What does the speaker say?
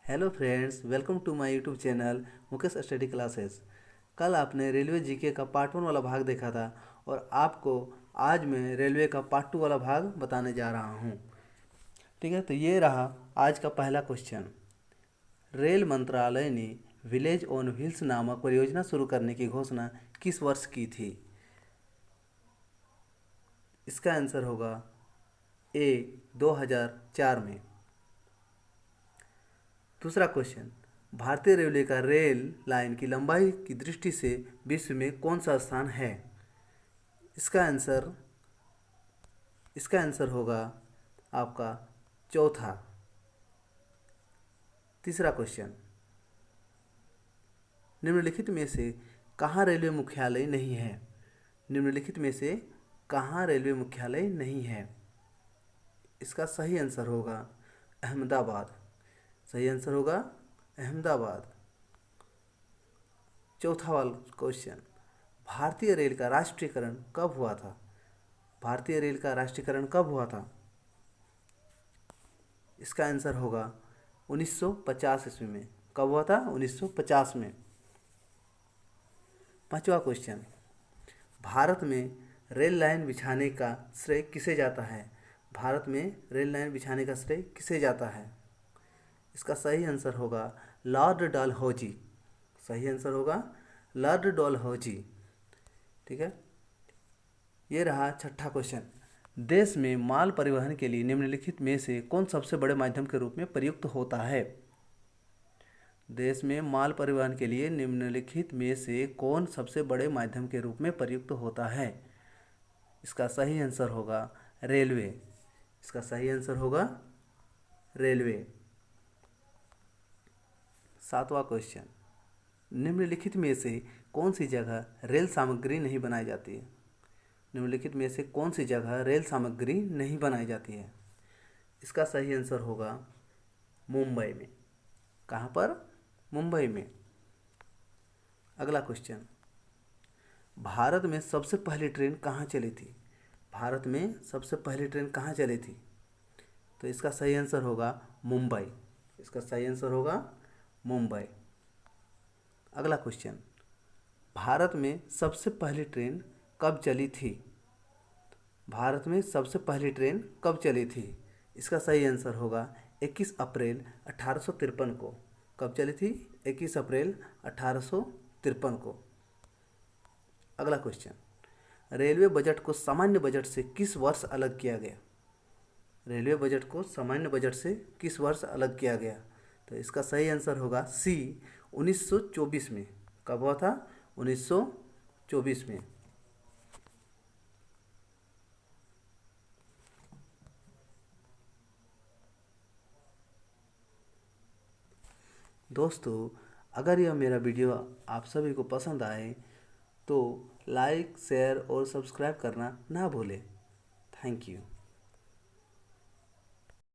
Hello friends, welcome to my YouTube channel Mukesh study classes. कल आपने railway GK का part 1 वाला भाग देखा था और आपको आज मैं रेलवे का पार्ट 2 वाला भाग बताने जा रहा हूँ। ठीक है, तो ये रहा आज का पहला क्वेश्चन। रेल मंत्रालय ने विलेज ऑन व्हील्स नामक परियोजना शुरू करने की घोषणा किस वर्ष की थी? इसका आंसर होगा ए 2004 में। दूसरा क्वेश्चन, भारतीय रेलवे का रेल लाइन की लंबाई की दृष्टि से विश्व में कौन सा स्थान है? इसका आंसर होगा आपका चौथा। तीसरा क्वेश्चन, निम्नलिखित में से कहाँ रेलवे मुख्यालय नहीं है? निम्नलिखित में से कहाँ रेलवे मुख्यालय नहीं है? इसका सही आंसर होगा अहमदाबाद। सही आंसर होगा अहमदाबाद। चौथा वाला क्वेश्चन, भारतीय रेल का राष्ट्रीयकरण कब हुआ था? भारतीय रेल का राष्ट्रीयकरण कब हुआ था? इसका आंसर होगा 1950 ईस्वी में। कब हुआ था? 1950 में। पांचवा क्वेश्चन, भारत में रेल लाइन बिछाने का श्रेय किसे जाता है? भारत में रेल लाइन बिछाने का श्रेय किसे जाता है? इसका सही आंसर होगा लॉर्ड डलहौजी। सही आंसर होगा लॉर्ड डलहौजी। ठीक है, ये रहा छठा क्वेश्चन। देश में माल परिवहन के लिए निम्नलिखित में से कौन सबसे बड़े माध्यम के रूप में प्रयुक्त होता है? देश में माल परिवहन के लिए निम्नलिखित में से कौन सबसे बड़े माध्यम के रूप में प्रयुक्त होता है? इसका सही आंसर होगा रेलवे। इसका सही आंसर होगा रेलवे। सातवां क्वेश्चन, निम्नलिखित में से कौन सी जगह रेल सामग्री नहीं बनाई जाती है? निम्नलिखित में से कौन सी जगह रेल सामग्री नहीं बनाई जाती है? इसका सही आंसर होगा मुंबई में। कहाँ पर? मुंबई में। अगला क्वेश्चन, भारत में सबसे पहली ट्रेन कहाँ चली थी? भारत में सबसे पहली ट्रेन कहाँ चली थी? तो इसका सही आंसर होगा मुंबई। इसका सही आंसर होगा मुंबई। अगला क्वेश्चन, भारत में सबसे पहली ट्रेन कब चली थी? भारत में सबसे पहली ट्रेन कब चली थी? इसका सही आंसर होगा 21 अप्रैल 1853 को। कब चली थी? 21 अप्रैल 1853 को। अगला क्वेश्चन, रेलवे बजट को सामान्य बजट से किस वर्ष अलग किया गया? रेलवे बजट को सामान्य बजट से किस वर्ष अलग किया गया? तो इसका सही आंसर होगा सी 1924 में। कब हुआ था? 1924 में। दोस्तों, अगर यह मेरा वीडियो आप सभी को पसंद आए तो लाइक, शेयर और सब्सक्राइब करना ना भूलें। Thank you.